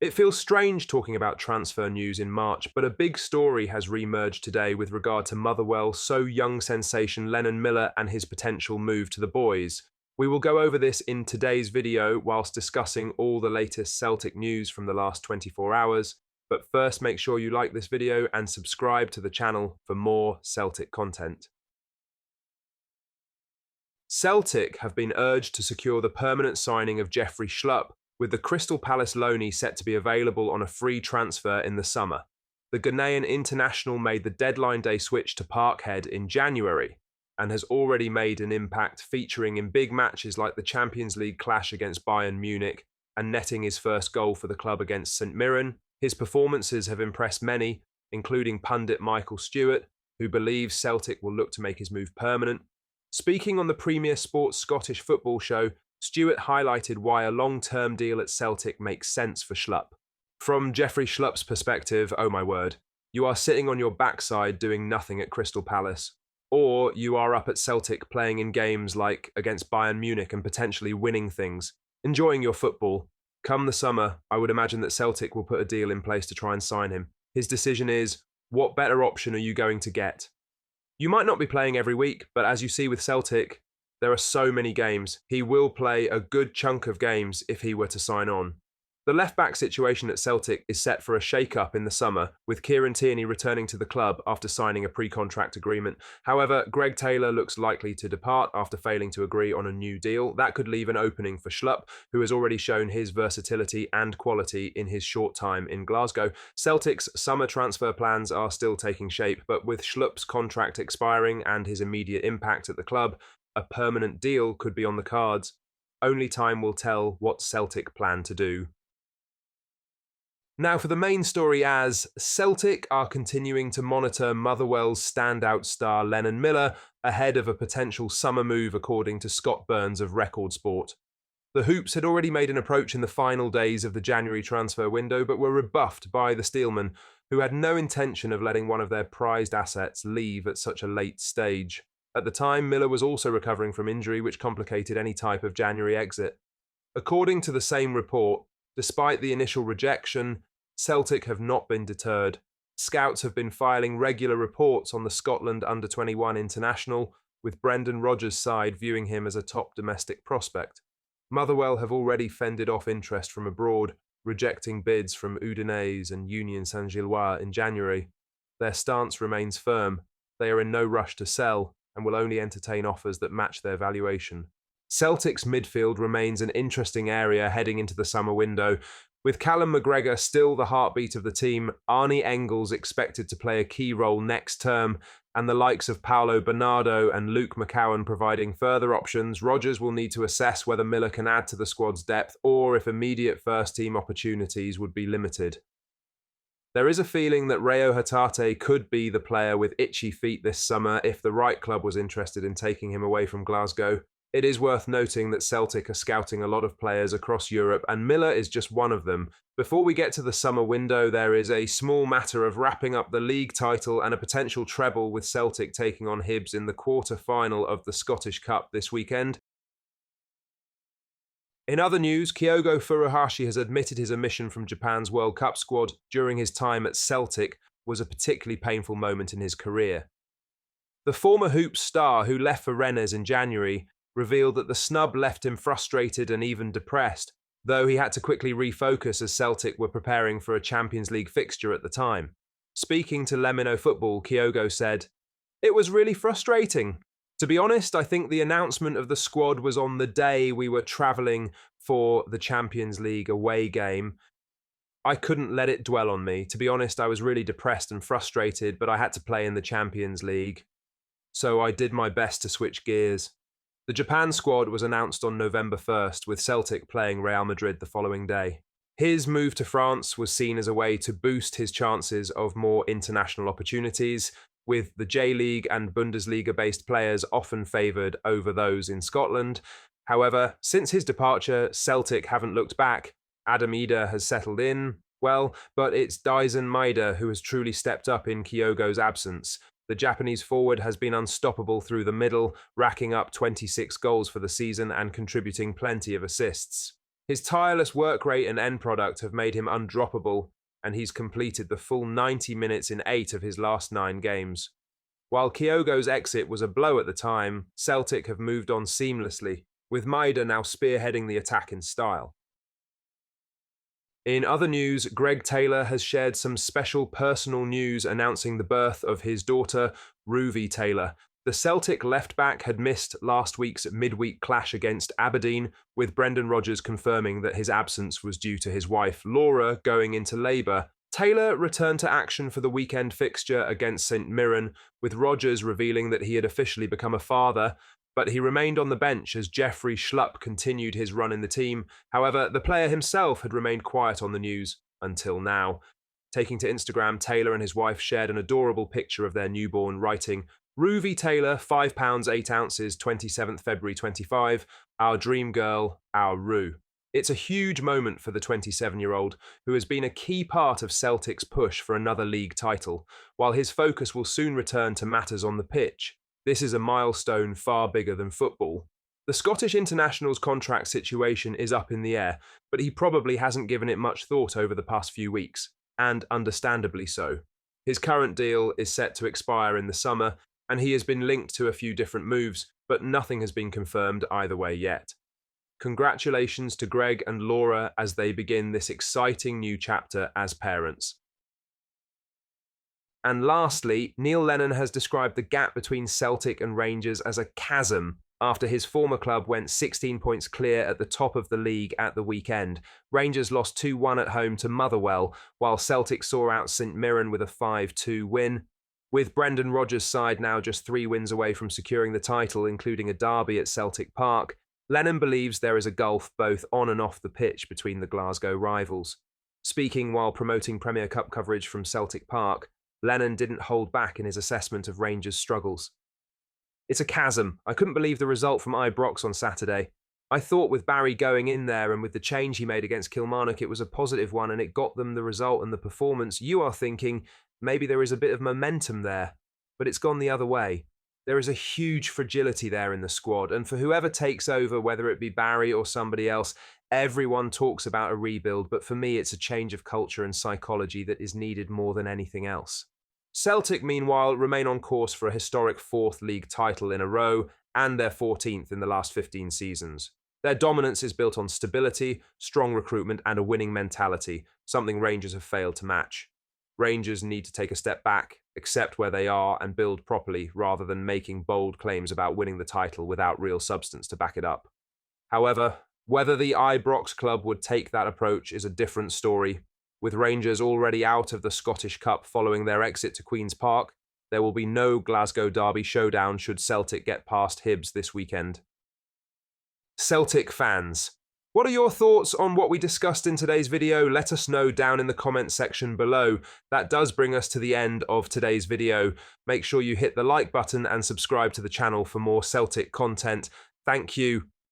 It feels strange talking about transfer news in March, but a big story has re-emerged today with regard to Motherwell young sensation Lennon Miller and his potential move to the boys. We will go over this in today's video whilst discussing all the latest Celtic news from the last 24 hours, but first make sure you like this video and subscribe to the channel for more Celtic content. Celtic have been urged to secure the permanent signing of Jeffrey Schlupp, with the Crystal Palace loanee set to be available on a free transfer in the summer. The Ghanaian international made the deadline day switch to Parkhead in January and has already made an impact, featuring in big matches like the Champions League clash against Bayern Munich and netting his first goal for the club against St Mirren. His performances have impressed many, including pundit Michael Stewart, who believes Celtic will look to make his move permanent. Speaking on the Premier Sports Scottish football show, Stewart highlighted why a long-term deal at Celtic makes sense for Schlupp. From Jeffrey Schlupp's perspective, oh my word, you are sitting on your backside doing nothing at Crystal Palace, or you are up at Celtic playing in games like against Bayern Munich and potentially winning things, enjoying your football. Come the summer, I would imagine that Celtic will put a deal in place to try and sign him. His decision is, what better option are you going to get? You might not be playing every week, but as you see with Celtic, there are so many games. He will play a good chunk of games if he were to sign on. The left-back situation at Celtic is set for a shake-up in the summer, with Kieran Tierney returning to the club after signing a pre-contract agreement. However, Greg Taylor looks likely to depart after failing to agree on a new deal. That could leave an opening for Schlupp, who has already shown his versatility and quality in his short time in Glasgow. Celtic's summer transfer plans are still taking shape, but with Schlupp's contract expiring and his immediate impact at the club, a permanent deal could be on the cards. Only time will tell what Celtic plan to do. Now for the main story, as Celtic are continuing to monitor Motherwell's standout star Lennon Miller ahead of a potential summer move, according to Scott Burns of Record Sport. The Hoops had already made an approach in the final days of the January transfer window, but were rebuffed by the Steelmen, who had no intention of letting one of their prized assets leave at such a late stage. At the time, Miller was also recovering from injury, which complicated any type of January exit. According to the same report, despite the initial rejection, Celtic have not been deterred. Scouts have been filing regular reports on the Scotland under-21 international, with Brendan Rodgers' side viewing him as a top domestic prospect. Motherwell have already fended off interest from abroad, rejecting bids from Udinese and Union Saint-Gilloise in January. Their stance remains firm. They are in no rush to sell and will only entertain offers that match their valuation. Celtic's midfield remains an interesting area heading into the summer window. With Callum McGregor still the heartbeat of the team, Arnie Engels expected to play a key role next term, and the likes of Paolo Bernardo and Luke McCowan providing further options, Rodgers will need to assess whether Miller can add to the squad's depth or if immediate first-team opportunities would be limited. There is a feeling that Reo Hatate could be the player with itchy feet this summer if the right club was interested in taking him away from Glasgow. It is worth noting that Celtic are scouting a lot of players across Europe, and Miller is just one of them. Before we get to the summer window, there is a small matter of wrapping up the league title and a potential treble, with Celtic taking on Hibs in the quarter-final of the Scottish Cup this weekend. In other news, Kyogo Furuhashi has admitted his omission from Japan's World Cup squad during his time at Celtic was a particularly painful moment in his career. The former Hoops star, who left for Rennes in January, revealed that the snub left him frustrated and even depressed, though he had to quickly refocus as Celtic were preparing for a Champions League fixture at the time. Speaking to Lemino Football, Kyogo said, "It was really frustrating. To be honest, I think the announcement of the squad was on the day we were travelling for the Champions League away game. I couldn't let it dwell on me. To be honest, I was really depressed and frustrated, but I had to play in the Champions League. So I did my best to switch gears." The Japan squad was announced on November 1st, with Celtic playing Real Madrid the following day. His move to France was seen as a way to boost his chances of more international opportunities, with the J-League and Bundesliga-based players often favoured over those in Scotland. However, since his departure, Celtic haven't looked back. Adam Ida has settled in, well, but it's Daisen Maeda who has truly stepped up in Kyogo's absence. The Japanese forward has been unstoppable through the middle, racking up 26 goals for the season and contributing plenty of assists. His tireless work rate and end product have made him undroppable, and he's completed the full 90 minutes in 8 of his last 9 games. While Kyogo's exit was a blow at the time, Celtic have moved on seamlessly, with Maida now spearheading the attack in style. In other news, Greg Taylor has shared some special personal news announcing the birth of his daughter, Ruvi Taylor. The Celtic left-back had missed last week's midweek clash against Aberdeen, with Brendan Rodgers confirming that his absence was due to his wife, Laura, going into labour. Taylor returned to action for the weekend fixture against St Mirren, with Rodgers revealing that he had officially become a father, but he remained on the bench as Jeffrey Schlupp continued his run in the team. However, the player himself had remained quiet on the news until now. Taking to Instagram, Taylor and his wife shared an adorable picture of their newborn, writing, "Ruvi Taylor, 5 pounds 8 ounces, 27th February 25, our dream girl, our Ru." It's a huge moment for the 27-year-old, who has been a key part of Celtic's push for another league title, while his focus will soon return to matters on the pitch. This is a milestone far bigger than football. The Scottish international's contract situation is up in the air, but he probably hasn't given it much thought over the past few weeks, and understandably so. His current deal is set to expire in the summer, and he has been linked to a few different moves, but nothing has been confirmed either way yet. Congratulations to Greg and Laura as they begin this exciting new chapter as parents. And lastly, Neil Lennon has described the gap between Celtic and Rangers as a chasm after his former club went 16 points clear at the top of the league at the weekend. Rangers lost 2-1 at home to Motherwell, while Celtic saw out St Mirren with a 5-2 win. With Brendan Rodgers' side now just 3 wins away from securing the title, including a derby at Celtic Park, Lennon believes there is a gulf both on and off the pitch between the Glasgow rivals. Speaking while promoting Premier Cup coverage from Celtic Park, Lennon didn't hold back in his assessment of Rangers' struggles. "It's a chasm. I couldn't believe the result from Ibrox on Saturday. I thought with Barry going in there and with the change he made against Kilmarnock, it was a positive one and it got them the result and the performance. You are thinking maybe there is a bit of momentum there, but it's gone the other way. There is a huge fragility there in the squad, and for whoever takes over, whether it be Barry or somebody else, everyone talks about a rebuild, but for me it's a change of culture and psychology that is needed more than anything else." Celtic, meanwhile, remain on course for a historic 4th league title in a row and their 14th in the last 15 seasons. Their dominance is built on stability, strong recruitment and a winning mentality, something Rangers have failed to match. Rangers need to take a step back, accept where they are and build properly rather than making bold claims about winning the title without real substance to back it up. However, whether the Ibrox club would take that approach is a different story. With Rangers already out of the Scottish Cup following their exit to Queen's Park, there will be no Glasgow derby showdown should Celtic get past Hibs this weekend. Celtic fans, what are your thoughts on what we discussed in today's video? Let us know down in the comment section below. That does bring us to the end of today's video. Make sure you hit the like button and subscribe to the channel for more Celtic content. Thank you,